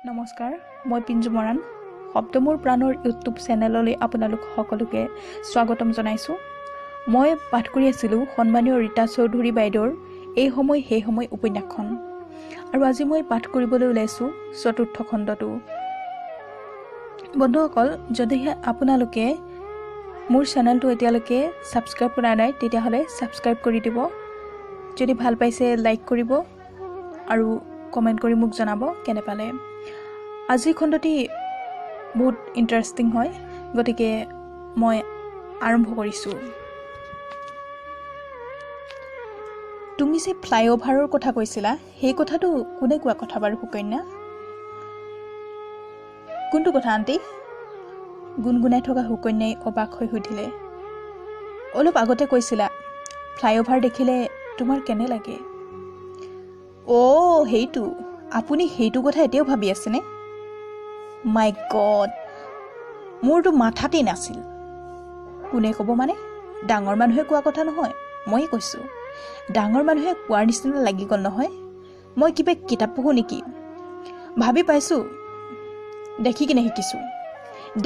নমস্কাৰ, মই পিঞ্জু মৰাণ। শব্দমোৰ প্ৰাণৰ ইউটিউব চেনেললৈ আপোনালোক সকলোকে স্বাগতম জনাইছোঁ। মই পাঠ কৰি আছিলোঁ সন্মানীয় ৰীতা চৌধুৰী বাইদেউৰ এই সময় সেই সময় উপন্যাসখন, আৰু আজি মই পাঠ কৰিবলৈ ওলাইছোঁ চতুৰ্থ খণ্ডটো। বন্ধুসকল, যদিহে আপোনালোকে মোৰ চেনেলটো এতিয়ালৈকে ছাবস্ক্ৰাইব কৰা নাই তেতিয়াহ'লে ছাবস্ক্ৰাইব কৰি দিব। যদি ভাল পাইছে লাইক কৰিব আৰু কমেণ্ট কৰি মোক জনাব কেনে পালে। আজিৰ খণ্ডটি বহুত ইণ্টাৰেষ্টিং হয়, গতিকে মই আৰম্ভ কৰিছোঁ। তুমি যে ফ্লাইঅভাৰৰ কথা কৈছিলা, সেই কথাটো কোনে কোৱা কথা বাৰু সুকন্যা? কোনটো কথা আণ্টি? গুণগুণাই থকা সুকন্যাই অবাক হৈ সুধিলে। অলপ আগতে কৈছিলা ফ্লাইঅভাৰ দেখিলে তোমাৰ কেনে লাগে। অ' সেইটো, আপুনি সেইটো কথা এতিয়াও ভাবি আছেনে? মাই গড, মোৰতো মাথাতেই নাছিল। কোনে ক'ব মানে? ডাঙৰ মানুহে কোৱা কথা নহয়, ময়ে কৈছোঁ। ডাঙৰ মানুহে কোৱাৰ নিচিনা লাগি গ'ল নহয়। মই কিবা কিতাপ পঢ়োঁ নেকি? ভাবি পাইছোঁ, দেখি কিনে শিকিছোঁ।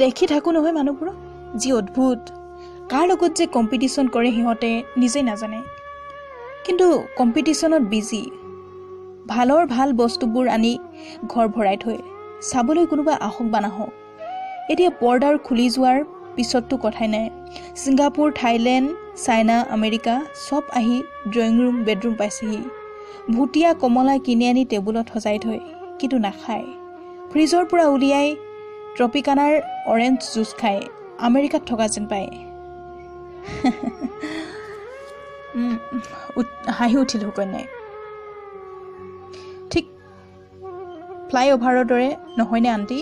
দেখি থাকোঁ নহয় মানুহবোৰক, যি অদ্ভুত। কাৰ লগত যে কম্পিটিশ্যন কৰে সিহঁতে নিজেই নাজানে, কিন্তু কম্পিটিশ্যনত বিজি। ভালৰ ভাল বস্তুবোৰ আনি ঘৰ ভৰাই থয়, চাবলৈ কোনোবা আহক বা নাহক। এতিয়া পৰ্দাৰ খুলি যোৱাৰ পিছততো কথাই নাই। ছিংগাপুৰ, থাইলেণ্ড, চাইনা, আমেৰিকা চব আহি ড্ৰয়িং ৰুম বেডৰুম পাইছেহি। ভুটীয়া কমলা কিনি আনি টেবুলত সজাই থয়, কিন্তু নাখায়। ফ্ৰিজৰ পৰা উলিয়াই ট্ৰপিকানাৰ অৰেঞ্জ জুচ খায়, আমেৰিকাত থকা যেন পায়। হাঁহি উঠিল সুকন্যাই। ঠিক ফ্লাইঅভাৰৰ দৰে নহয়নে আণ্টি?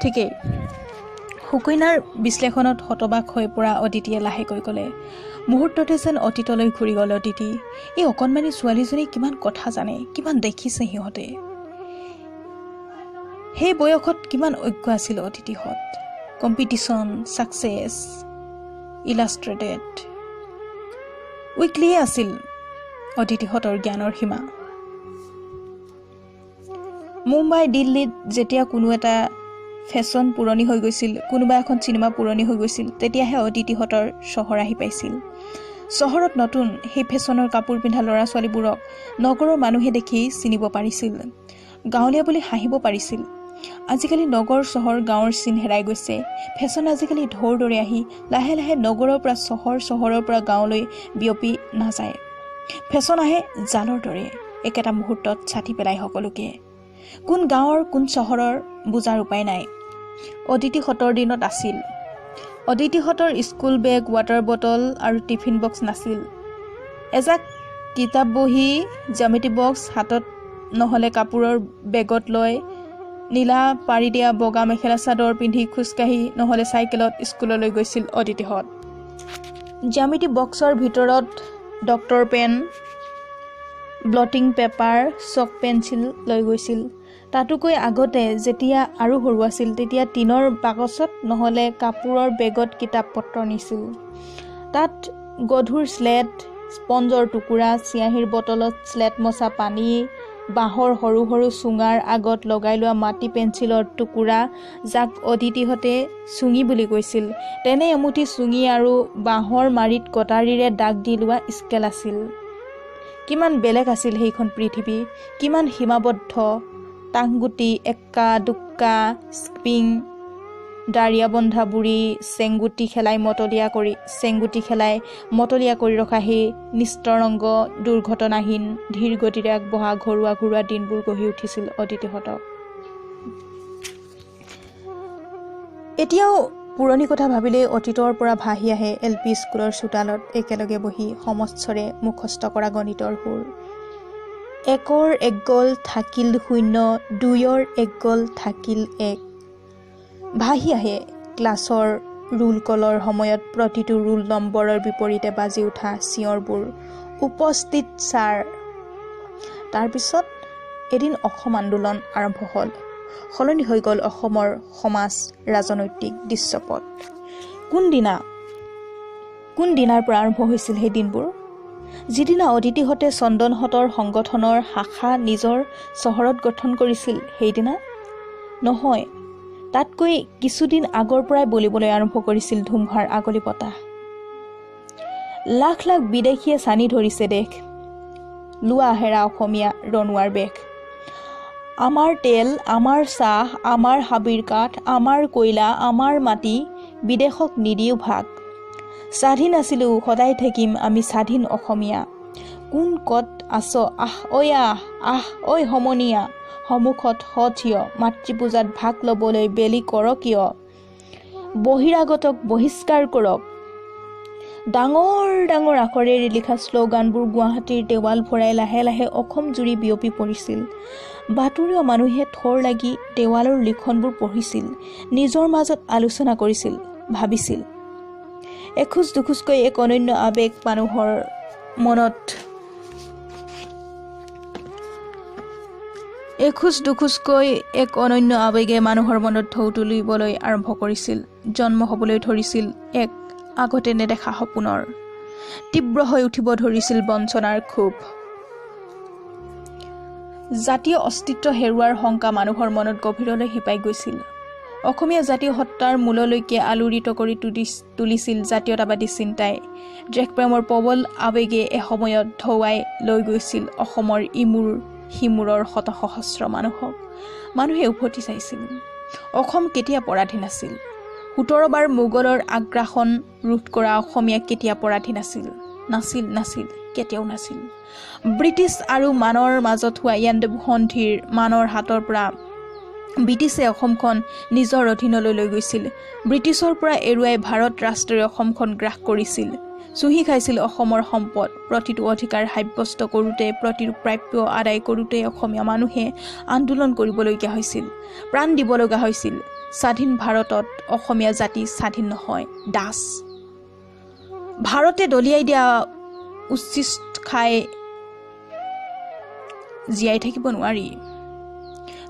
ঠিকেই। সুকন্যাৰ বিশ্লেষণত হতবাক হৈ পৰা অদিতিয়ে লাহেকৈ ক'লে। মুহূৰ্ততে যেন অতীতলৈ ঘূৰি গ'ল অদিতি। এই অকণমানি ছোৱালীজনী কিমান কথা জানে, কিমান দেখিছে সিহঁতে। সেই বয়সত কিমান অজ্ঞ আছিল অদিতিহঁত। কম্পিটিশ্যন, ছাকচেছ, ইলাষ্ট্ৰেটেড, উইকলিয়ে আছিল অদিতিহঁতৰ জ্ঞানৰ সীমা। মুম্বাই, দিল্লীত যেতিয়া কোনো এটা ফেশ্বন পুৰণি হৈ গৈছিল, কোনোবা এখন চিনেমা পুৰণি হৈ গৈছিল, তেতিয়াহে অদিতিহঁতৰ চহৰ আহি পাইছিল। চহৰত নতুন সেই ফেশ্বনৰ কাপোৰ পিন্ধা ল'ৰা ছোৱালীবোৰক নগৰৰ মানুহে দেখি চিনিব পাৰিছিল, গাঁৱলীয়া বুলি হাঁহিব পাৰিছিল। আজিকালি নগৰ চহৰ গাঁৱৰ চিন হেৰাই গৈছে। ফেশ্বন আজিকালি ঢৌৰ দৰে আহি লাহে লাহে নগৰৰ পৰা চহৰ, চহৰৰ পৰা গাঁৱলৈ বিয়পি নাযায়। ফেশ্বন আহে জালৰ দৰে, একেটা মুহূৰ্তত ছাটি পেলাই সকলোকে। কোন গাঁৱৰ কোন চহৰৰ বুজাৰ উপায় নাই। অদিতিহঁতৰ দিনত আছিল। অদিতিহঁতৰ স্কুল বেগ, ৱাটাৰ বটল আৰু টিফিন বক্স নাছিল। এজাক কিতাপ বহি, জ্যামিতি বক্স হাতত নহ'লে কাপোৰৰ বেগত লৈ, নীলা পাৰি দিয়া বগা মেখেলা চাদৰ পিন্ধি খোজকাঢ়ি নহ'লে চাইকেলত স্কুললৈ গৈছিল অদিতিহঁত। জ্যামিতি বক্সৰ ভিতৰত doctor pen, blotting paper, chalk pencil লৈ গৈছিল। তাতোকৈ আগতে যেতিয়া আৰু সৰু আছিল, তেতিয়া টিনৰ বাকচত নহ'লে কাপোৰৰ বেগত কিতাপ পত্ৰ নিছিল। তাত গধুৰ স্লেট, স্পঞ্জৰ টুকুৰা, চিয়াঁহীৰ বটলত স্লেট মচা পানী, বাঁহৰ সৰু সৰু চুঙাৰ আগত লগাই লোৱা মাটি পেঞ্চিলৰ টুকুৰা, যাক অদিতিহঁতে চুঙি বুলি কৈছিল, তেনে এমুঠি চুঙি আৰু বাঁহৰ মাৰিত কটাৰীৰে দাগ দি লোৱা স্কেল আছিল। কিমান বেলেগ আছিল সেইখন পৃথিৱী, কিমান সীমাবদ্ধ। টাংগুটি, এক্কা দুক্কা, স্কিপিং, দাৰিয়া বন্ধা বুঢ়ী, চেংগুটি খেলাই মতলীয়া কৰি ৰখা সেই নিস্তৰংগ, দুৰ্ঘটনাহীন, ধীৰ গতিৰে আগবঢ়া ঘৰুৱা দিনবোৰ গঢ়ি উঠিছিল অদিতিহঁতক। এতিয়াও পুৰণি কথা ভাবিলেই অতীতৰ পৰা ভাহি আহে LP স্কুলৰ চোতালত একেলগে বহি সমস্বৰে মুখস্থ কৰা গণিতৰ সুৰ। 1ৰ 1 গ'ল থাকিল 0, 2ৰ 1 গ'ল থাকিল 1। ভাহি আহে ক্লাছৰ ৰোল কলৰ সময়ত প্ৰতিটো ৰোল নম্বৰৰ বিপৰীতে বাজি উঠা চিঞৰবোৰ, উপস্থিত ছাৰ। তাৰপিছত এদিন অসম আন্দোলন আৰম্ভ হ'ল। সলনি হৈ গ'ল অসমৰ সমাজ ৰাজনৈতিক দৃশ্যপট। কোন দিনাৰ পৰা আৰম্ভ হৈছিল সেই দিনবোৰ? যিদিনা অদিতিহঁতে চন্দনহঁতৰ সংগঠনৰ শাখা নিজৰ চহৰত গঠন কৰিছিল সেইদিনা নহয়, তাতকৈ কিছুদিন আগৰ পৰাই বলিবলৈ আৰম্ভ কৰিছিল ধুমুহাৰ আগলি বতাহ। লাখ লাখ বিদেশীয়ে চানি ধৰিছে দেশ, লোৱা হেৰা অসমীয়া ৰণুৱাৰ বেশ। আমাৰ তেল, আমাৰ চাহ, আমাৰ হাবিৰ কাঠ, আমাৰ কয়লা, আমাৰ মাটি, বিদেশক নিদিও ভাগ। স্বাধীন আছিলোঁ, সদায় থাকিম আমি স্বাধীন অসমীয়া। কোন কত আছ আহ ঐ আহ, আহ ঐ সমনীয়া, সন্মুখত থিয়, মাতৃপূজাত ভাগ ল'বলৈ বেলি কৰ কিয়। বহিৰাগতক বহিষ্কাৰ কৰক। ডাঙৰ ডাঙৰ আখৰেৰে লিখা শ্লোগানবোৰ গুৱাহাটীৰ দেৱাল ভৰাই লাহে লাহে অসম জুৰি বিয়পি পৰিছিল। বাতৰিয়া মানুহে থৰ লাগি দেৱালৰ লিখনবোৰ পঢ়িছিল, নিজৰ মাজত আলোচনা কৰিছিল, ভাবিছিল। এখোজ দুখোজকৈ এক অনন্য আৱেগ মানুহৰ মনত ঢৌ তুলিবলৈ আৰম্ভ কৰিছিল। জন্ম হ'বলৈ ধৰিছিল এক আগতে নেদেখা সপোনৰ। তীব্ৰ হৈ উঠিব ধৰিছিল বঞ্চনাৰ ক্ষোভ। জাতীয় অস্তিত্ব হেৰুৱাৰ শংকা মানুহৰ মনত গভীৰলৈ শিপাই গৈছিল। অসমীয়া জাতীয় সত্তাৰ মূললৈকে আলোড়িত কৰি তুলিছিল জাতীয়তাবাদী চিন্তাই। দেশপ্ৰেমৰ প্ৰবল আৱেগে এসময়ত ঢৌৱাই লৈ গৈছিল অসমৰ ইমূৰ সিমূৰৰ শত সহস্ৰ মানুহক। মানুহে উভতি চাইছিল, অসম কেতিয়া পৰাধীন আছিল। 17 বাৰ মোগলৰ আগ্ৰাসন ৰোধ কৰা অসমীয়া কেতিয়া পৰাধীন আছিল? নাছিল, কেতিয়াও নাছিল। ব্ৰিটিছ আৰু মানৰ মাজত হোৱা ইয়াণ্ডাবু সন্ধিৰ মানৰ হাতৰ পৰা ব্ৰিটিছে অসমখন নিজৰ অধীনলৈ লৈ গৈছিল। ব্ৰিটিছৰ পৰা এৰুৱাই ভাৰত ৰাষ্ট্ৰই অসমখন গ্ৰাস কৰিছিল, চুহি খাইছিল অসমৰ সম্পদ। প্ৰতিটো অধিকাৰ সাব্যস্ত কৰোঁতে, প্ৰতিটো প্ৰাপ্য আদায় কৰোঁতে অসমীয়া মানুহে আন্দোলন কৰিবলগীয়া হৈছিল, প্ৰাণ দিব লগা হৈছিল। স্বাধীন ভাৰতত অসমীয়া জাতি স্বাধীন নহয়, দাস। ভাৰতে দলিয়াই দিয়া উচ্ছিষ্ট খাই জীয়াই থাকিব নোৱাৰি।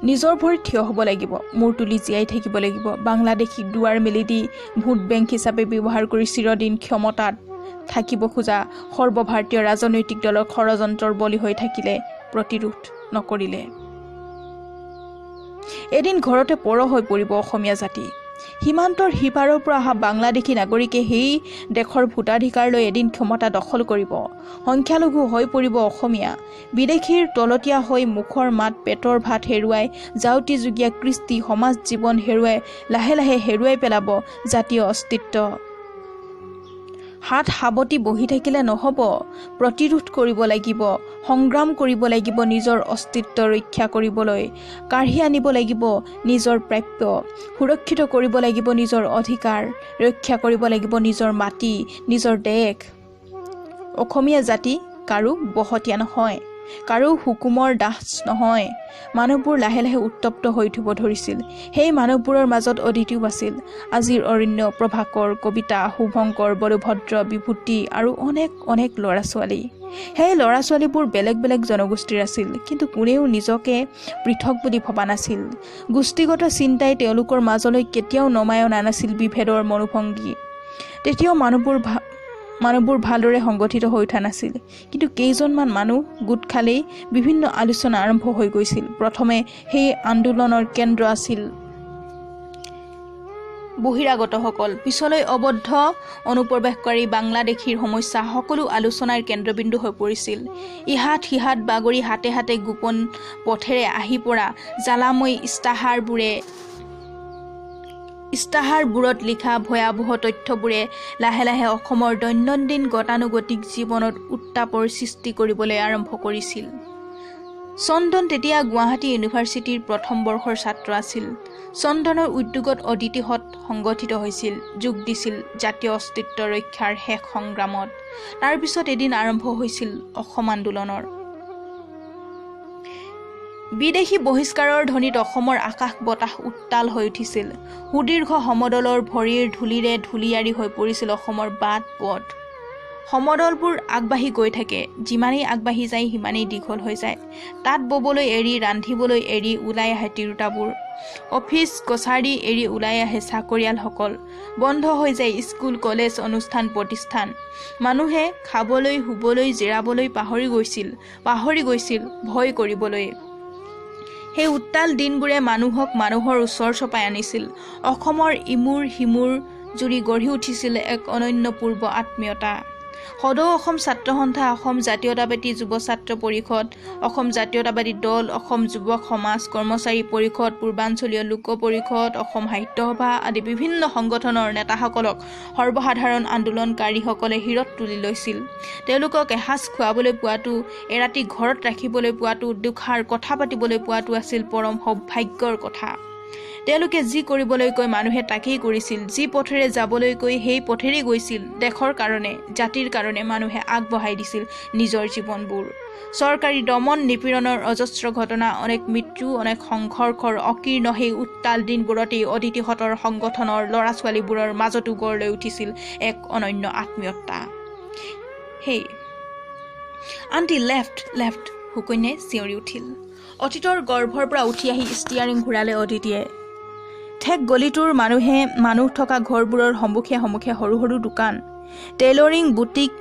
নিজৰ ভৰিত থিয় হ'ব লাগিব, মূৰ তুলি জীয়াই থাকিব লাগিব। বাংলাদেশীক দুৱাৰ মেলি দি ভোট বেংক হিচাপে ব্যৱহাৰ কৰি চিৰদিন ক্ষমতাত থাকিব খোজা সৰ্বভাৰতীয় ৰাজনৈতিক দলৰ ষড়যন্ত্ৰৰ বলি হৈ থাকিলে, প্ৰতিৰোধ নকৰিলে এদিন ঘৰতে পৰ হৈ পৰিব অসমীয়া জাতি। সীমান্তৰ সিপাৰৰ পৰা অহা বাংলাদেশী নাগৰিকে সেই দেশৰ ভোটাধিকাৰ লৈ এদিন ক্ষমতা দখল কৰিব। সংখ্যালঘু হৈ পৰিব অসমীয়া। বিদেশীৰ তলতীয়া হৈ মুখৰ মাত পেটৰ ভাত হেৰুৱাই, জাউতি যুগীয়া কৃষ্টি সমাজ জীৱন হেৰুৱাই লাহে লাহে হেৰুৱাই পেলাব জাতীয় অস্তিত্ব। হাত সাৱটি বহি থাকিলে নহ'ব, প্ৰতিৰোধ কৰিব লাগিব, সংগ্ৰাম কৰিব লাগিব। নিজৰ অস্তিত্ব ৰক্ষা কৰিবলৈ কাঢ়ি আনিব লাগিব নিজৰ প্ৰাপ্য, সুৰক্ষিত কৰিব লাগিব নিজৰ অধিকাৰ, ৰক্ষা কৰিব লাগিব নিজৰ মাটি, নিজৰ দেশ। অসমীয়া জাতি কাৰো বহতীয়া নহয়, কাৰো হুকুমৰ দাস নহয়। মানুহবোৰ লাহে লাহে উত্তপ্ত হৈ উঠিব ধৰিছিল। সেই মানুহবোৰৰ মাজত অদিতিও আছিল। আজিৰ অৰণ্য, প্ৰভাকৰ, কবিতা, শুভংকৰ, বলভদ্ৰ, বিভূতি আৰু অনেক অনেক ল'ৰা ছোৱালী। সেই ল'ৰা ছোৱালীবোৰ বেলেগ বেলেগ জনগোষ্ঠীৰ আছিল, কিন্তু কোনেও নিজকে পৃথক বুলি ভবা নাছিল। গোষ্ঠীগত চিন্তাই তেওঁলোকৰ মাজলৈ কেতিয়াও নমাই অনা নাছিল বিভেদৰ মনোভংগী। তেতিয়াও মানুহবোৰ ভালদৰে সংগঠিত হৈ উঠা নাছিল। কিন্তু কেইজনমান মানুহ গোট খালেই বিভিন্ন আলোচনা আৰম্ভ হৈ গৈছিল। প্ৰথমে সেই আন্দোলনৰ কেন্দ্ৰ আছিল বহিৰাগতসকল, পিছলৈ অবদ্ধ অনুপ্ৰৱেশকাৰী বাংলাদেশীৰ সমস্যা সকলো আলোচনাৰ কেন্দ্ৰবিন্দু হৈ পৰিছিল। ইহাত সিহাত বাগৰি হাতে হাতে গোপন পথেৰে আহি পৰা জ্বালাময়ী ইস্তাহাৰবোৰত লিখা ভয়াৱহ তথ্যবোৰে লাহে লাহে অসমৰ দৈনন্দিন গতানুগতিক জীৱনত উত্তাপৰ সৃষ্টি কৰিবলৈ আৰম্ভ কৰিছিল। চন্দন তেতিয়া গুৱাহাটী ইউনিভাৰ্চিটিৰ প্ৰথম বৰ্ষৰ ছাত্ৰ আছিল। চন্দনৰ উদ্যোগত অদিতিহঁত সংগঠিত হৈছিল, যোগ দিছিল জাতীয় অস্তিত্ব ৰক্ষাৰ শেষ সংগ্ৰামত। তাৰ পিছত এদিন আৰম্ভ হৈছিল অসম আন্দোলনৰ। বিদেশী বহিষ্কাৰৰ ধ্বনিত অসমৰ আকাশ বতাহ উত্তাল হৈ উঠিছিল। সুদীৰ্ঘ সমদলৰ ভৰিৰ ধূলিৰে ধূলিয়াৰী হৈ পৰিছিল অসমৰ বাট পথ। সমদলবোৰ আগবাঢ়ি গৈ থাকে, যিমানেই আগবাঢ়ি যায় সিমানেই দীঘল হৈ যায়। তাঁত ববলৈ এৰি, ৰান্ধিবলৈ এৰি ওলাই আহে তিৰোতাবোৰ। অফিচ কছাৰী এৰি ওলাই আহে চাকৰিয়ালসকল। বন্ধ হৈ যায় স্কুল, কলেজ, অনুষ্ঠান, প্ৰতিষ্ঠান। মানুহে খাবলৈ, শুবলৈ, জিৰাবলৈ পাহৰি গৈছিল ভয় কৰিবলৈ। সেই উত্তাল দিনবোৰে মানুহক মানুহৰ ওচৰ চপাই আনিছিল। অসমৰ ইমূৰ সিমূৰ জুৰি গঢ়ি উঠিছিল এক অনন্য পূৰ্ব আত্মীয়তা। সদৌ অসম ছাত্ৰ সন্থা, অসম জাতীয়তাবাদী যুৱ ছাত্ৰ পৰিষদ, অসম জাতীয়তাবাদী দল, অসম যুৱক সমাজ কৰ্মচাৰী পৰিষদ, পূৰ্বাঞ্চলীয় লোক পৰিষদ, অসম সাহিত্য সভা আদি বিভিন্ন সংগঠনৰ নেতাসকলক সৰ্বসাধাৰণ আন্দোলনকাৰীসকলে শিৰত তুলি লৈছিল। তেওঁলোকক এসাঁজ খুৱাবলৈ পোৱাটো, এৰাতি ঘৰত ৰাখিবলৈ পোৱাটো, দুষাৰ কথা পাতিবলৈ পোৱাটো আছিল পৰম সৌভাগ্যৰ কথা। তেওঁলোকে যি কৰিবলৈ কৈ মানুহে তাকেই কৰিছিল, যি পথেৰে যাবলৈ কৈ সেই পথেৰেই গৈছিল। দেশৰ কাৰণে, জাতিৰ কাৰণে মানুহে আগবঢ়াই দিছিল নিজৰ জীৱনবোৰ। চৰকাৰী দমন নিপীড়নৰ অজস্ৰ ঘটনা, অনেক মৃত্যু, অনেক সংঘৰ্ষৰ অকীৰ্ণ সেই উত্তাল দিনবোৰতেই অদিতিহঁতৰ সংগঠনৰ ল'ৰা ছোৱালীবোৰৰ মাজতো গঢ় লৈ উঠিছিল এক অনন্য আত্মীয়তা। হেই আণ্টি, লেফ্ট লেফ্ট, সুকন্যাই চিঞৰি উঠিল। অতীতৰ গৰ্ভৰ পৰা উঠি আহি ষ্টিয়াৰিং ঘূৰালে অদিতিয়ে। ঠেক গলিটোৰ মানুহ থকা ঘৰবোৰৰ সন্মুখে সন্মুখে সৰু সৰু দোকান, টেইলৰিং, বুটিক,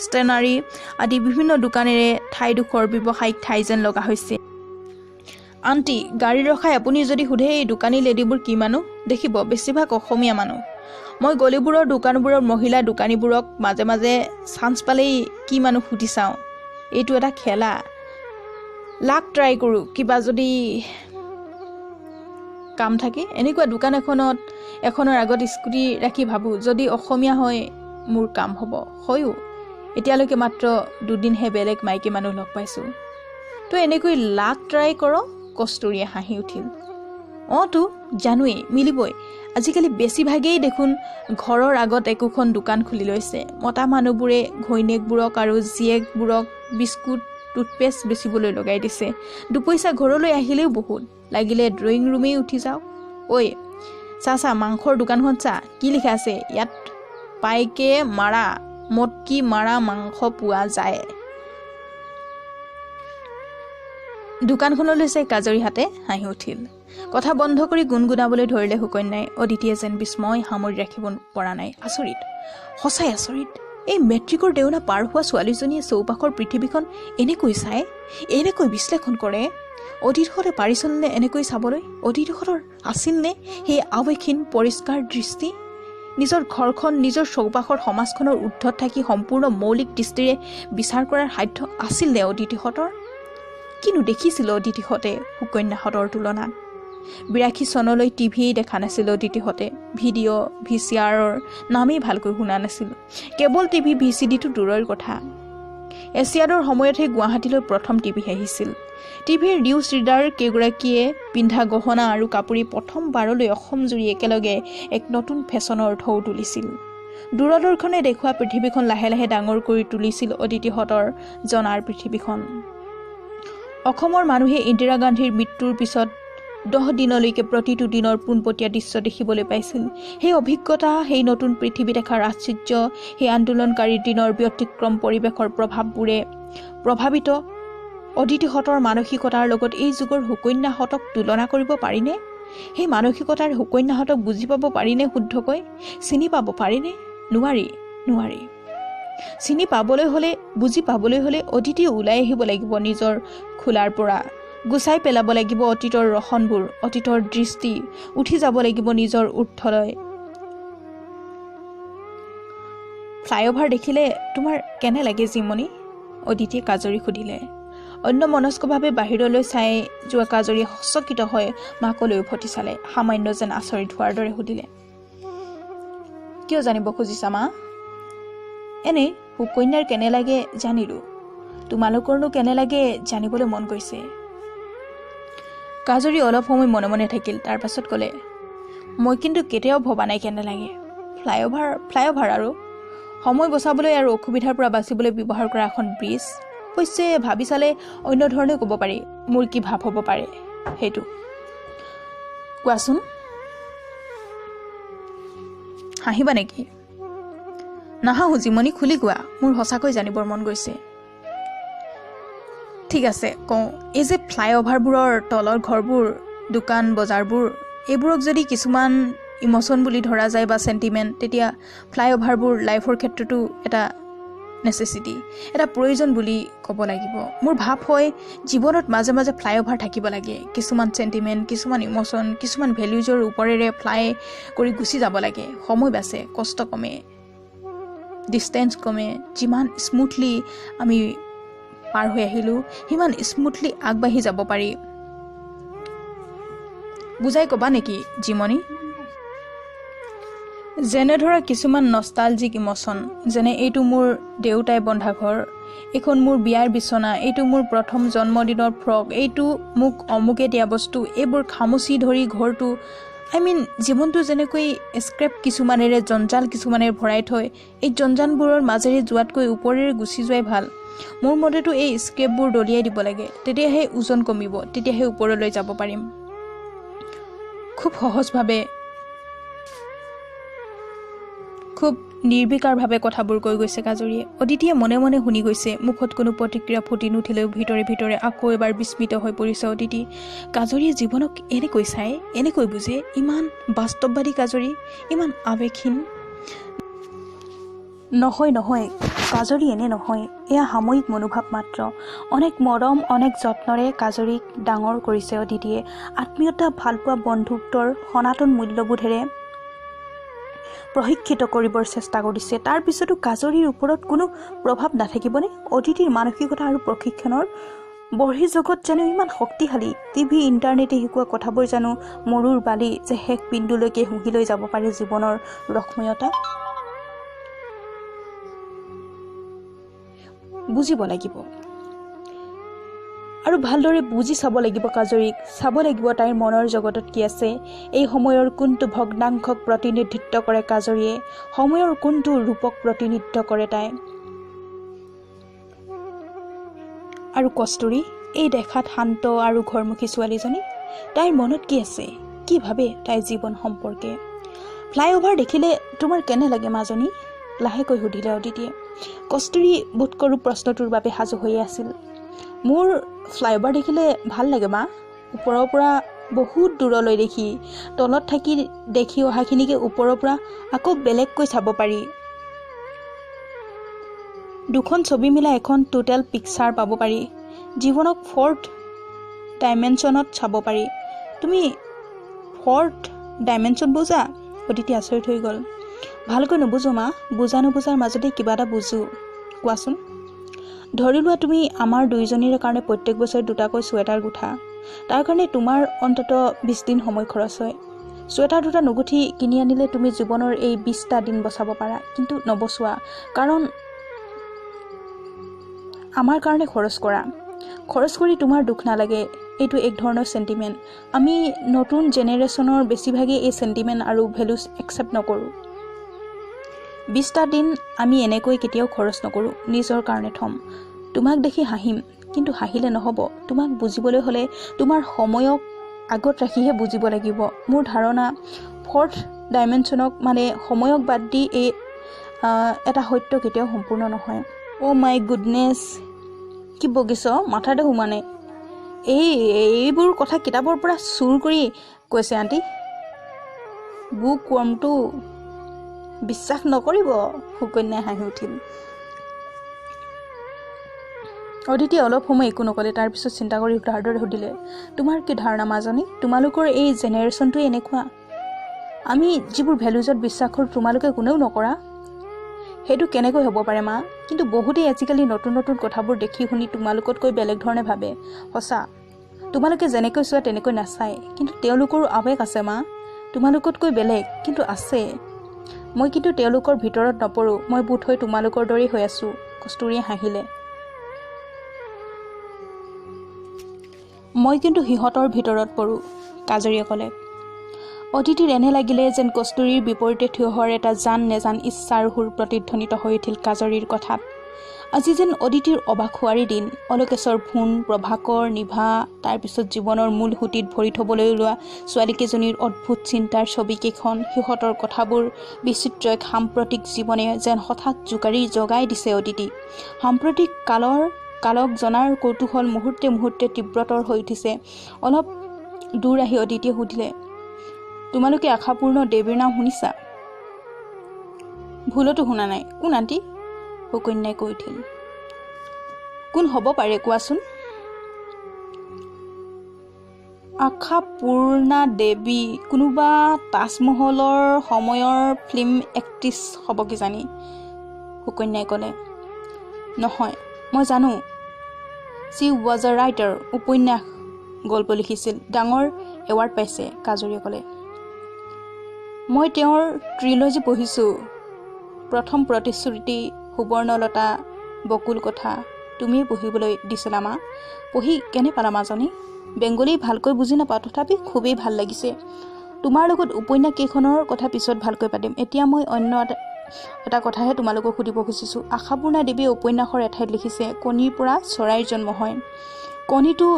ষ্টেনাৰী আদি বিভিন্ন দোকানেৰে ঠাইডোখৰ ব্যৱসায়িক ঠাই যেন লগা হৈছে। আণ্টি, গাড়ী ৰখাই আপুনি যদি সোধে এই দোকানী লেডিবোৰ কি মানুহ, দেখিব বেছিভাগ অসমীয়া মানুহ। মই গলিবোৰৰ দোকানবোৰৰ মহিলা দোকানীবোৰক মাজে মাজে চান্স পালেই কি মানুহ সুধি চাওঁ। এইটো এটা খেলা, লাক ট্ৰাই কৰোঁ, কিবা যদি কাম থাকে। এনেকুৱা দোকান এখনৰ আগত স্কুটি ৰাখি ভাবোঁ, যদি অসমীয়া হয় মোৰ কাম হ'ব। হয়ো, এতিয়ালৈকে মাত্ৰ দুদিনহে বেলেগ মাইকী মানুহ লগ পাইছোঁ। তো এনেকৈ লাক ট্ৰাই কৰ? কস্তুৰীয়ে হাঁহি উঠিল। তো জানোৱেই, মিলিবই। আজিকালি বেছিভাগেই দেখোন ঘৰৰ আগত একোখন দোকান খুলি লৈছে। মতা মানুহবোৰে ঘৈণীয়েকবোৰক আৰু জীয়েকবোৰক বিস্কুট, টুথপেষ্ট বেচিবলৈ লগাই দিছে। দুপইচা ঘৰলৈ আহিলেও বহুত, লাগিলে ড্ৰয়িং ৰুমেই উঠি যাওক। ঐ চা, মাংসৰ দোকানখন চা, কি লিখা আছে ইয়াত? পাইকে মাৰা, মটকি মাৰা মাংস পোৱা যায়। দোকানখনলৈ চাই কাজৰিহাতে হাঁহি উঠিল। কথা বন্ধ কৰি গুণগুণাবলৈ ধৰিলে সুকন্যাই। অদিতিয়ে যেন বিস্ময় সামৰি ৰাখিব পৰা নাই। আচৰিত, সঁচাই আচৰিত। এই মেট্ৰিকৰ দেওনা পাৰ হোৱা ছোৱালীজনীয়ে চৌপাশৰ পৃথিৱীখন এনেকৈ চায়, এনেকৈ বিশ্লেষণ কৰে। অতীতহঁতে পাৰিছিলনে এনেকৈ চাবলৈ? অতীতহঁতৰ আছিলনে সেই আৱেগহীন পৰিষ্কাৰ দৃষ্টি? নিজৰ ঘৰখন, নিজৰ চৌপাশৰ সমাজখনৰ ঊৰ্ধত থাকি সম্পূৰ্ণ মৌলিক দৃষ্টিৰে বিচাৰ কৰাৰ সাধ্য আছিলনে অদিতিহঁতৰ? কিনো দেখিছিল অদিতিহঁতে সুকন্যাহঁতৰ তুলনাত? 82 চনলৈ টিভিয়েই দেখা নাছিল অদিতিহঁতে। ভিডিঅ', VCRৰ নামেই ভালকৈ শুনা নাছিল। কেবল টিভি, VCDটো দূৰৰ কথা। এছিয়াডৰ সময়তহে গুৱাহাটীলৈ প্ৰথম টিভি আহিছিল। টিভিৰ নিউজ ৰিডাৰ কেইগৰাকীয়ে পিন্ধা গহনা আৰু কাপোৰে প্ৰথমবাৰলৈ অসমজুৰি একেলগে এক নতুন ফেশ্বনৰ ঢৌ তুলিছিল। দূৰদৰ্শনে দেখুওৱা পৃথিৱীখন লাহে লাহে ডাঙৰ কৰি তুলিছিল অদিতিহঁতৰ জনাৰ পৃথিৱীখন। অসমৰ মানুহে ইন্দিৰা গান্ধীৰ মৃত্যুৰ পিছত 10 দিনলৈকে প্ৰতিটো দিনৰ পোনপটীয়া দৃশ্য দেখিবলৈ পাইছিল। সেই অভিজ্ঞতা, সেই নতুন পৃথিৱী দেখাৰ আশ্চৰ্য, সেই আন্দোলনকাৰীৰ দিনৰ ব্যতিক্ৰম পৰিৱেশৰ প্ৰভাৱবোৰে প্ৰভাৱিত অদিতিহঁতৰ মানসিকতাৰ লগত এই যুগৰ সুকন্যাহঁতক তুলনা কৰিব পাৰিনে? সেই মানসিকতাৰ সুকন্যাহঁতক বুজি পাব পাৰিনে? শুদ্ধকৈ চিনি পাব পাৰিনে? নোৱাৰি। চিনি পাবলৈ হ'লে, বুজি পাবলৈ হ'লে অদিতি ওলাই আহিব লাগিব নিজৰ খোলাৰ পৰা। গুচাই পেলাব লাগিব অতীতৰ ৰসনবোৰ, অতীতৰ দৃষ্টি। উঠি যাব লাগিব নিজৰ ঊৰ্ধলৈ। ফ্লাইঅভাৰ দেখিলে তোমাৰ কেনে লাগে জিমনি? অদিতিয়ে কাজৰি সুধিলে। অন্যমনস্কভাৱে বাহিৰলৈ চাই যোৱা কাজৰিয়ে সচকিত হৈ মাকলৈ উভতি চালে। সামান্য যেন আচৰিত হোৱাৰ দৰে সুধিলে, কিয় জানিব খুজিছা মা? এনেই সুকন্যাৰ কেনে লাগে জানিলোঁ, তোমালোকৰনো কেনে লাগে জানিবলৈ মন গৈছে। কাজৰি অলপ সময় মনে মনে থাকিল, তাৰ পাছত ক'লে, মই কিন্তু কেতিয়াও ভবা নাই কেনে লাগে। ফ্লাইঅভাৰ আৰু সময় বচাবলৈ আৰু অসুবিধাৰ পৰা বাচিবলৈ ব্যৱহাৰ কৰা এখন ব্ৰিজ। অৱশ্যে ভাবি চালে অন্য ধৰণে ক'ব পাৰি মোৰ কি ভাৱ হ'ব পাৰে সেইটো। কোৱাচোন, হাঁহিবা নেকি? নাহাঁহো জিমনি, খুলি কোৱা, মোৰ সঁচাকৈ জানিবৰ মন গৈছে। ঠিক আছে কওঁ, এই যে ফ্লাইঅভাৰবোৰৰ তলৰ ঘৰবোৰ, দোকান বজাৰবোৰ, এইবোৰক যদি কিছুমান ইম'চন বুলি ধৰা যায় বা চেণ্টিমেণ্ট, তেতিয়া ফ্লাইঅভাৰবোৰ লাইফৰ ক্ষেত্ৰতো এটা নেচেচিটি, এটা প্ৰয়োজন বুলি ক'ব লাগিব। মোৰ ভাৱ হয় জীৱনত মাজে মাজে ফ্লাইঅভাৰ থাকিব লাগে। কিছুমান চেণ্টিমেণ্ট, কিছুমান ইম'চন, কিছুমান ভেলিউজৰ ওপৰেৰে ফ্লাই কৰি গুচি যাব লাগে। সময় বাচে, কষ্ট কমে, ডিষ্টেঞ্চ কমে। যিমান স্মুথলি আমি পাৰ হৈ আহিলোঁ, সিমান স্মুথলি আগবাঢ়ি যাব পাৰি। বুজাই ক'বা নেকি জিমনি? যেনে ধৰা কিছুমান নষ্টালজিক ইম'চন, যেনে এইটো মোৰ দেউতাই বন্ধা ঘৰ, এইখন মোৰ বিয়াৰ বিচনা, এইটো মোৰ প্ৰথম জন্মদিনৰ ফ্ৰক, এইটো মোক অমুকে দিয়া বস্তু, এইবোৰ খামুচি ধৰি ঘৰটো, জীৱনটো যেনেকৈ স্ক্ৰেপ কিছুমানেৰে, জঞ্জাল কিছুমানেৰে ভৰাই থয়, এই জঞ্জালবোৰৰ মাজেৰে যোৱাতকৈ ওপৰেৰে গুচি যোৱাই ভাল। মোৰ মতেতো এই স্ক্ৰেপবোৰ দলিয়াই দিব লাগে, তেতিয়াহে ওজন কমিব, তেতিয়াহে ওপৰলৈ যাব পাৰিম। খুব সহজভাৱে, খুব নিৰ্বিকাৰভাৱে কথাবোৰ কৈ গৈছে কাজৰীয়ে। অদিতিয়ে মনে মনে শুনি গৈছে। মুখত কোনো প্ৰতিক্ৰিয়া ফুটি নুঠিলেও ভিতৰে ভিতৰে আকৌ এবাৰ বিস্মিত হৈ পৰিছে অদিতি। কাজৰীয়ে জীৱনক এনেকৈ চায়, এনেকৈ বুজে, ইমান বাস্তৱবাদী কাজৰী, ইমান আৱেগহীন। নহয় নহয়, কাজৰী এনে নহয়, এয়া সাময়িক মনোভাৱ মাত্ৰ। অনেক মৰম, অনেক যত্নৰে কাজৰীক ডাঙৰ কৰিছে অদিতিয়ে। আত্মীয়তা, ভালপোৱা, বন্ধুত্বৰ সনাতন মূল্যবোধেৰে প্ৰশিক্ষিত কৰিবৰ চেষ্টা কৰিছে। তাৰ পিছতো কাজৰীৰ ওপৰত কোনো প্ৰভাৱ নাথাকিবনে? অদিতিৰ মানসিকতা আৰু প্ৰশিক্ষণৰ বহিৰ্জগত জানো ইমান শক্তিশালী? টিভি, ইণ্টাৰনেটে শিকোৱা কথাবোৰ জানো মৰুৰ বালি যে শেষ বিন্দুলৈকে শুহি লৈ যাব পাৰে জীৱনৰ ৰসময়তা? বুজিব লাগিব আৰু ভালদৰে বুজি চাব লাগিব কাজৰীক। চাব লাগিব তাইৰ মনৰ জগতত কি আছে। এই সময়ৰ কোনটো ভগ্নাংশক প্ৰতিনিধিত্ব কৰে কাজৰীয়ে, সময়ৰ কোনটো ৰূপক প্ৰতিনিধিত্ব কৰে তাই। আৰু কস্তুৰী, এই দেখাত শান্ত আৰু ঘৰমুখী ছোৱালীজনী, তাইৰ মনত কি আছে, কি ভাবে তাইৰ জীৱন সম্পৰ্কে? ফ্লাইঅভাৰ দেখিলে তোমাৰ কেনে লাগে মাজনী? লাহেকৈ সুধিলে অদিতিয়ে। কস্তুৰী বোধ কৰোঁ প্ৰশ্নটোৰ বাবে সাজু হৈ আছিল। মোৰ ফ্লাইঅভাৰ দেখিলে ভাল লাগে মা। ওপৰৰ পৰা বহুত দূৰলৈ দেখি, তলত থাকি দেখি অহাখিনিকে ওপৰৰ পৰা আকৌ বেলেগকৈ চাব পাৰি। দুখন ছবি মিলাই এখন টোটেল পিকচাৰ পাব পাৰি। জীৱনক ফৰ্থ ডাইমেনশ্যনত চাব পাৰি। তুমি ফৰ্থ ডাইমেনশ্যন বুজা? অদিতি আচৰিত হৈ গ'ল। ভালকৈ নুবুজো মা, বুজা নুবুজাৰ মাজতে কিবা এটা বুজো। কোৱাচোন। ধৰি লোৱা তুমি আমাৰ দুয়োজনীৰে কাৰণে প্ৰত্যেক বছৰে দুটাকৈ ছুৱেটাৰ গুঠা। তাৰ কাৰণে তোমাৰ অন্তত 20 দিন সময় খৰচ হয়। ছুৱেটাৰ দুটা নুগুঠি কিনি আনিলে তুমি জীৱনৰ এই 20টা দিন বচাব পাৰা, কিন্তু নবচোৱা, কাৰণ আমাৰ কাৰণে খৰচ কৰা। খৰচ কৰি তোমাৰ দুখ নালাগে, এইটো এক ধৰণৰ চেণ্টিমেণ্ট। আমি নতুন জেনেৰেশ্যনৰ বেছিভাগেই এই চেণ্টিমেণ্ট আৰু ভেলুজ একচেপ্ট নকৰোঁ। 20টা দিন আমি এনেকৈ কেতিয়াও খৰচ নকৰোঁ, নিজৰ কাৰণে থ'ম। তোমাক দেখি হাঁহিম, কিন্তু হাঁহিলে নহ'ব। তোমাক বুজিবলৈ হ'লে তোমাৰ সময়ক আগত ৰাখিহে বুজিব লাগিব। মোৰ ধাৰণা ফৰ্থ ডাইমেনশ্যনক মানে সময়ক বাদ দি এই এটা সত্য কেতিয়াও সম্পূৰ্ণ নহয়। অ' মাই গুডনেছ, কি বকিছ? মাথাতে সোমোৱা নাই। এইবোৰ কথা কিতাপৰ পৰা চুৰ কৰি কৈছে আণ্টি। বুক ৱৰ্মটো বিশ্বাস নকৰিব। সুকন্যাই হাঁহি উঠিল। অদিতি অলপ সময় একো নক'লে। তাৰপিছত চিন্তা কৰি ভালদৰে সুধিলে, তোমাৰ কি ধাৰণা মাজনী? তোমালোকৰ এই জেনেৰেশ্যনটোৱে এনেকুৱা? আমি যিবোৰ ভেলুজত বিশ্বাস কৰোঁ তোমালোকে কোনেও নকৰা? সেইটো কেনেকৈ হ'ব পাৰে মা? কিন্তু বহুতেই আজিকালি নতুন নতুন কথাবোৰ দেখি শুনি তোমালোকতকৈ বেলেগ ধৰণে ভাবে। সঁচা, তোমালোকে যেনেকৈ চোৱা তেনেকৈ নাচায়, কিন্তু তেওঁলোকৰো আৱেগ আছে মা। তোমালোকতকৈ বেলেগ, কিন্তু আছে। মই কিন্তু তেওঁলোকৰ ভিতৰত নপৰোঁ। মই বোধ হয় তোমালোকৰ দৰেই হৈ আছোঁ। কস্তুৰীয়ে হাঁহিলে। মই কিন্তু সিহঁতৰ ভিতৰত পৰোঁ, কাজৰীয়ে ক'লে। অদিতিৰ এনে লাগিলে যেন কস্তুৰীৰ বিপৰীতে থিয় হোৱাৰ এটা জান নেজান ইচ্ছাৰ সুৰ প্ৰতিধ্বনিত হৈ উঠিল কাজৰীৰ কথাত। আজি যেন অদিতিৰ অবাক হোৱাৰী দিন। অলোকেশ্বৰ, ভোন, প্ৰভাকৰ, নিভা, তাৰপিছত জীৱনৰ মূল সুঁতিত ভৰি থবলৈ ওলোৱা ছোৱালীকেইজনীৰ অদ্ভুত চিন্তাৰ ছবিকেইখন, সিহঁতৰ কথাবোৰ বিচিত্ৰ এক সাম্প্ৰতিক জীৱনে যেন হঠাৎ জোকাৰি জগাই দিছে অদিতি। সাম্প্ৰতিক কালক জনাৰ কৌতূহল মুহূৰ্তে মুহূৰ্তে তীব্ৰতৰ হৈ উঠিছে। অলপ দূৰ আহি অদিতিয়ে সুধিলে, তোমালোকে আশাপূৰ্ণ দেৱীৰ নাম শুনিছা? ভুলতো শুনা নাই। কোন আণ্টি? সুকন্যাই কৈ উঠিল। কোন হ'ব পাৰে কোৱাচোন? আশাপূৰ্ণা দেৱী কোনোবা তাজমহলৰ সময়ৰ ফিল্ম এক্ট্ৰেছ হ'ব কিজানি, সুকন্যাই ক'লে। নহয়, মই জানো। চি ৱাজ আ ৰাইটাৰ, উপন্যাস গল্প লিখিছিল, ডাঙৰ এৱাৰ্ড পাইছে, কাজৰীয়ে ক'লে। মই তেওঁৰ ট্ৰিলজি পঢ়িছোঁ। প্ৰথম প্ৰতিশ্ৰুতি, সুবৰ্ণলতা, বকুল কথা তুমিয়ে পঢ়িবলৈ দিছিলা মা। পঢ়ি কেনে পালা মাজনী? বেংগলী ভালকৈ বুজি নাপাওঁ, তথাপি খুবেই ভাল লাগিছে। তোমাৰ লগত উপন্যাস কেইখনৰ কথা পিছত ভালকৈ পাতিম। এতিয়া মই অন্য এটা কথাহে তোমালোকক সুধিব খুজিছোঁ। আশাপূৰ্ণা দেৱীয়ে উপন্যাসৰ এঠাইত লিখিছে, কণীৰ পৰা চৰাইৰ জন্ম হয়। কণীটো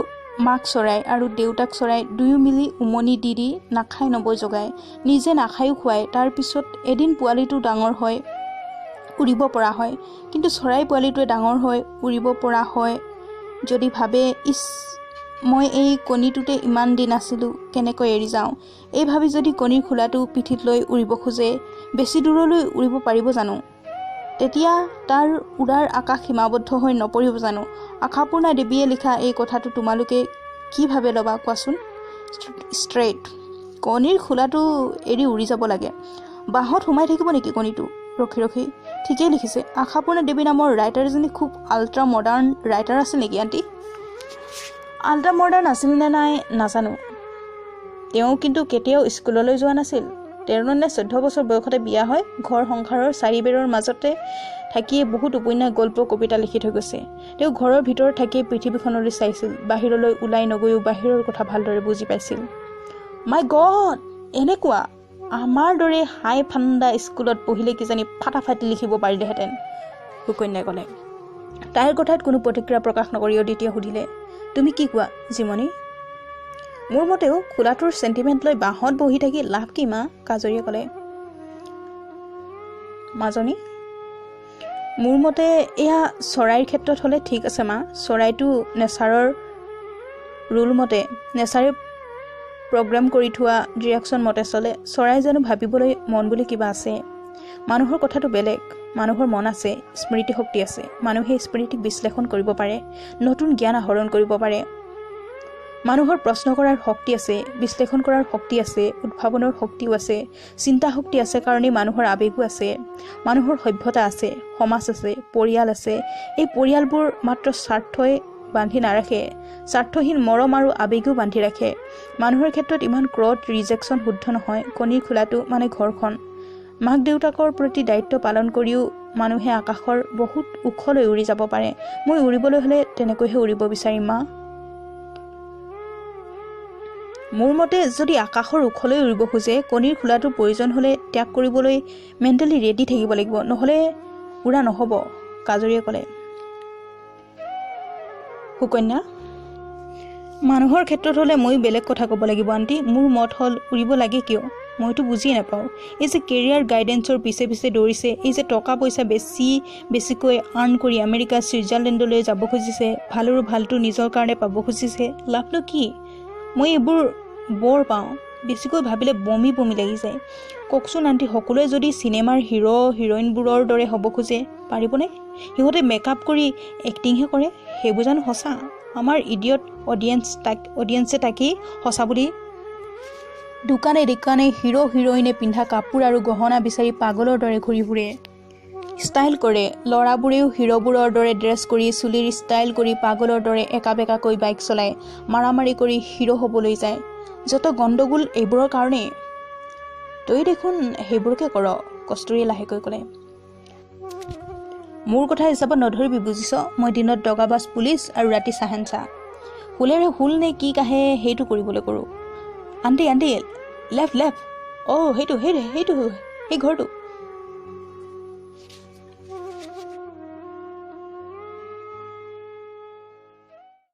মাক চৰাই আৰু দেউতাক চৰাই দুয়ো মিলি উমনি দি নাখাই নবৈ জগায়, নিজে নাখায়ো খুৱায়। তাৰপিছত এদিন পোৱালিটো ডাঙৰ হয়, উৰিব পৰা হয়। কিন্তু চৰাই পোৱালিটোৱে ডাঙৰ হৈ উৰিব পৰা হয় যদি ভাবে, ইছ মই এই কণীটোতে ইমান দিন আছিলোঁ, কেনেকৈ এৰি যাওঁ। এই ভাবি যদি কণীৰ খোলাটো পিঠিত লৈ উৰিব খোজে, বেছি দূৰলৈ উৰিব পাৰিব জানো? তেতিয়া তাৰ উৰাৰ আকাশ সীমাবদ্ধ হৈ নপৰিব জানো? আশাপূৰ্ণা দেৱীয়ে লিখা এই কথাটো তোমালোকে কি ভাবে ল'বা কোৱাচোন? ষ্ট্ৰেইট কণীৰ খোলাটো এৰি উৰি যাব লাগে। বাঁহত সোমাই থাকিব নেকি কণীটো ৰখি ৰখি? ঠিকেই লিখিছে। আশাপূৰ্ণা দেৱী নামৰ ৰাইটাৰ এজনী খুব আল্ট্ৰা মডাৰ্ণ ৰাইটাৰ আছিল নেকি আণ্টি? আল্ট্ৰা মডাৰ্ণ আছিল নে নাই নাজানো। তেওঁ কিন্তু কেতিয়াও স্কুললৈ যোৱা নাছিল। 13 নে 14 বছৰ বয়সতে বিয়া হয় ঘৰ সংসাৰৰ চাৰিবেৰৰ মাজতে থাকিয়ে বহুত উপন্যাস, গল্প, কবিতা লিখি থৈ গৈছে। তেওঁ ঘৰৰ ভিতৰত থাকিয়ে পৃথিৱীখনলৈ চাইছিল, বাহিৰলৈ ওলাই নগৈও বাহিৰৰ কথা ভালদৰে বুজি পাইছিল। মাই গড, এনেকুৱা আমাৰ দৰে হাই ফাণ্ডা স্কুলত পঢ়িলে কিজানি ফাটাফাটি লিখিব পাৰিলেহেঁতেন, সুকন্যাই ক'লে। তাইৰ কথাত কোনো প্ৰতিক্ৰিয়া প্ৰকাশ নকৰি অদিতিয়ে সুধিলে, তুমি কি কোৱা জিমনি? মোৰ মতেও খোলাটোৰ চেণ্টিমেণ্ট লৈ বাঁহত বহি থাকি লাভ কি মা, কাজৰীয়ে ক'লে। মাজনী, মোৰ মতে এয়া চৰাইৰ ক্ষেত্ৰত হ'লে ঠিক আছে মা। চৰাইটো নেচাৰৰ ৰুল মতে, নেচাৰে প্ৰগ্ৰাম কৰি থোৱা ডিৰেকশ্যন মতে চলে। চৰাই জানো ভাবিবলৈ মন বুলি কিবা আছে? মানুহৰ কথাটো বেলেগ। মানুহৰ মন আছে, স্মৃতি শক্তি আছে। মানুহে স্মৃতিক বিশ্লেষণ কৰিব পাৰে, নতুন জ্ঞান আহৰণ কৰিব পাৰে। মানুহৰ প্ৰশ্ন কৰাৰ শক্তি আছে, বিশ্লেষণ কৰাৰ শক্তি আছে, উদ্ভাৱনৰ শক্তিও আছে, চিন্তা শক্তি আছে কাৰণেই মানুহৰ আৱেগো আছে। মানুহৰ সভ্যতা আছে, সমাজ আছে, পৰিয়াল আছে। এই পৰিয়ালবোৰ মাত্ৰ স্বাৰ্থই বান্ধি নাৰাখে, স্বাৰ্থহীন মৰম আৰু আৱেগেও বান্ধি ৰাখে। মানুহৰ ক্ষেত্ৰত ইমান ক্ৰড ৰিজেকশ্যন শুদ্ধ নহয়। কণীৰ খোলাটো মানে ঘৰখন। মাক দেউতাকৰ প্ৰতি দায়িত্ব পালন কৰিও মানুহে আকাশৰ বহুত ওখলৈ উৰি যাব পাৰে। মই উৰিবলৈ হ'লে তেনেকৈহে উৰিব বিচাৰিম মা। মোৰ মতে যদি আকাশৰ ওখলৈ উৰিব খোজে, কণীৰ খোলাটোৰ প্ৰয়োজন হ'লে ত্যাগ কৰিবলৈ মেণ্টেলি ৰেডি থাকিব লাগিব, নহ'লে উৰা নহ'ব, কাজৰীয়ে ক'লে। সুকন্যা, মানুহৰ ক্ষেত্ৰত হ'লে ময়ো বেলেগ কথা ক'ব লাগিব আণ্টি। মোৰ মত হ'ল উৰিব লাগে কিয়? মইতো বুজিয়ে নাপাওঁ। এই যে কেৰিয়াৰ গাইডেন্সৰ পিছে পিছে দৌৰিছে, এই যে টকা পইচা বেছিকৈ আৰ্ণ কৰি আমেৰিকা, ছুইজাৰলেণ্ডলৈ যাব খুজিছে, ভালৰো ভালটো নিজৰ কাৰণে পাব খুজিছে, লাভনো কি? মই এইবোৰ বৰ পাওঁ। বেছিকৈ ভাবিলে বমি লাগি যায়। কওকচোন আণ্টি, সকলোৱে যদি চিনেমাৰ হিৰো হিৰইনবোৰৰ দৰে হ'ব খোজে পাৰিবনে? সিহঁতে মেকআপ কৰি এক্টিংহে কৰে, সেইবোৰ জানো সঁচা? আমাৰ ইডিয়ট অডিয়েন্সে তাকেই সঁচা বুলি দোকানে হিৰো হিৰইনে পিন্ধা কাপোৰ আৰু গহনা বিচাৰি পাগলৰ দৰে ঘূৰি ফুৰে, ষ্টাইল কৰে। ল'ৰাবোৰেও হিৰোবোৰৰ দৰে ড্ৰেছ কৰি, চুলিৰ ষ্টাইল কৰি পাগলৰ দৰে একা বেকাকৈ বাইক চলায়, মাৰামাৰি কৰি হিৰো হ'বলৈ যায়। যত গণ্ডগোল এইবোৰৰ কাৰণেই। তই দেখোন সেইবোৰকে কৰ, কস্তুৰীয়ে লাহেকৈ ক'লে। মোৰ কথা হিচাপত নধৰিবি বুজিছ। মই দিনত দগাবাজ পুলিচ আৰু ৰাতি চাহেনচা। হুলেৰে হুল নে কি কাহে সেইটো কৰিবলৈ কৰোঁ। আণ্টি লেফ্ট, সেইটো সেই ঘৰটো।